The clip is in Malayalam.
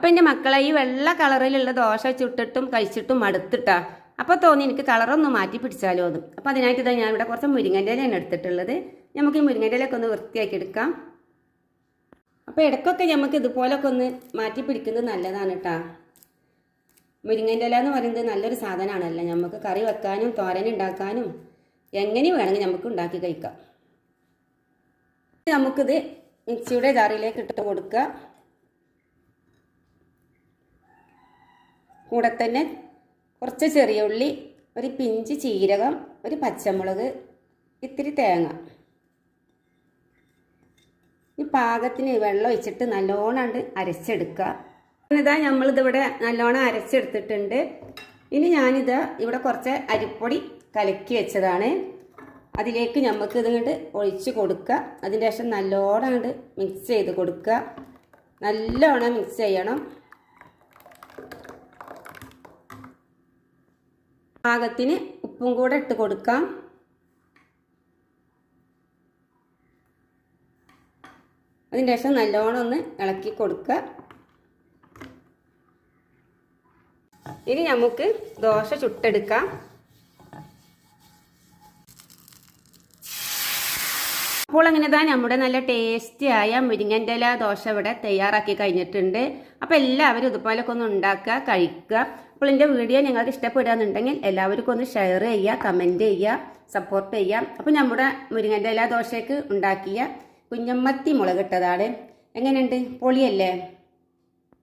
അപ്പം എൻ്റെ മക്കളെ ഈ വെള്ള കളറിലുള്ള ദോശ ചുട്ടിട്ടും കഴിച്ചിട്ടും മടുത്തിട്ടാ. അപ്പോൾ തോന്നി എനിക്ക് കളറൊന്ന് മാറ്റി പിടിച്ചാലോ എന്ന്. അപ്പോൾ അതിനായിട്ട് ഇതാ ഞാൻ ഇവിടെ കുറച്ച് മുരിങ്ങൻ്റെ ഇലയാണ് എടുത്തിട്ടുള്ളത്. നമുക്ക് ഈ മുരിങ്ങൻ്റെ ഇലയൊക്കെ ഒന്ന് വൃത്തിയാക്കി എടുക്കാം. അപ്പോൾ ഇടയ്ക്കൊക്കെ നമുക്ക് ഇതുപോലൊക്കെ ഒന്ന് മാറ്റി പിടിക്കുന്നത് നല്ലതാണ് കേട്ടോ. മുരിങ്ങൻ്റെ ഇല എന്ന് പറയുന്നത് നല്ലൊരു സാധനമാണല്ലോ. നമുക്ക് കറി വെക്കാനും തോരൻ ഉണ്ടാക്കാനും എങ്ങനെയും വേണമെങ്കിൽ നമുക്ക് ഉണ്ടാക്കി കഴിക്കാം. നമുക്കിത് മിക്സിയുടെ ജാറിലേക്ക് ഇട്ട് കൊടുക്കുക. കൂടെ തന്നെ കുറച്ച് ചെറിയ ഉള്ളി, ഒരു പിഞ്ച് ജീരകം, ഒരു പച്ചമുളക്, ഇത്തിരി തേങ്ങ. ഈ പാകത്തിന് വെള്ളം ഒഴിച്ചിട്ട് നല്ലോണം അരച്ചെടുക്കുക. ഇതാ നമ്മളിതിവിടെ നല്ലോണം അരച്ചെടുത്തിട്ടുണ്ട്. ഇനി ഞാനിത് ഇവിടെ കുറച്ച് അരിപ്പൊടി കലക്കി വെച്ചതാണ്. അതിലേക്ക് നമുക്ക് ഇതുകൊണ്ട് ഒഴിച്ച് കൊടുക്കുക. അതിൻ്റെ ശേഷം നല്ലോണം മിക്സ് ചെയ്ത് കൊടുക്കുക. നല്ലോണം മിക്സ് ചെയ്യണം. പാകത്തിന് ഉപ്പും കൂടെ ഇട്ട് കൊടുക്കാം. അതിൻ്റെ ശേഷം നല്ലോണം ഒന്ന് ഇളക്കി കൊടുക്കുക. ഇനി നമുക്ക് ദോശ ചുട്ടെടുക്കാം. അപ്പോൾ അങ്ങനെ തന്നെ നമ്മുടെ നല്ല ടേസ്റ്റിയായ മുരിങ്ങൻ്റെ ഇല ദോശ ഇവിടെ തയ്യാറാക്കി കഴിഞ്ഞിട്ടുണ്ട്. അപ്പോൾ എല്ലാവരും ഇതുപോലൊക്കെ ഒന്ന് ഉണ്ടാക്കുക, കഴിക്കുക. അപ്പോൾ എൻ്റെ വീഡിയോ നിങ്ങൾക്ക് ഇഷ്ടപ്പെടുകയെന്നുണ്ടെങ്കിൽ എല്ലാവർക്കും ഒന്ന് ഷെയർ ചെയ്യുക, കമൻറ്റ് ചെയ്യുക, സപ്പോർട്ട് ചെയ്യുക. അപ്പോൾ നമ്മുടെ മുരിങ്ങൻ്റെ ഇല ദോശയ്ക്ക് ഉണ്ടാക്കിയ കുഞ്ഞമ്മത്തി മുളകിട്ടതാണ്. എങ്ങനെയുണ്ട്? പൊളിയല്ലേ?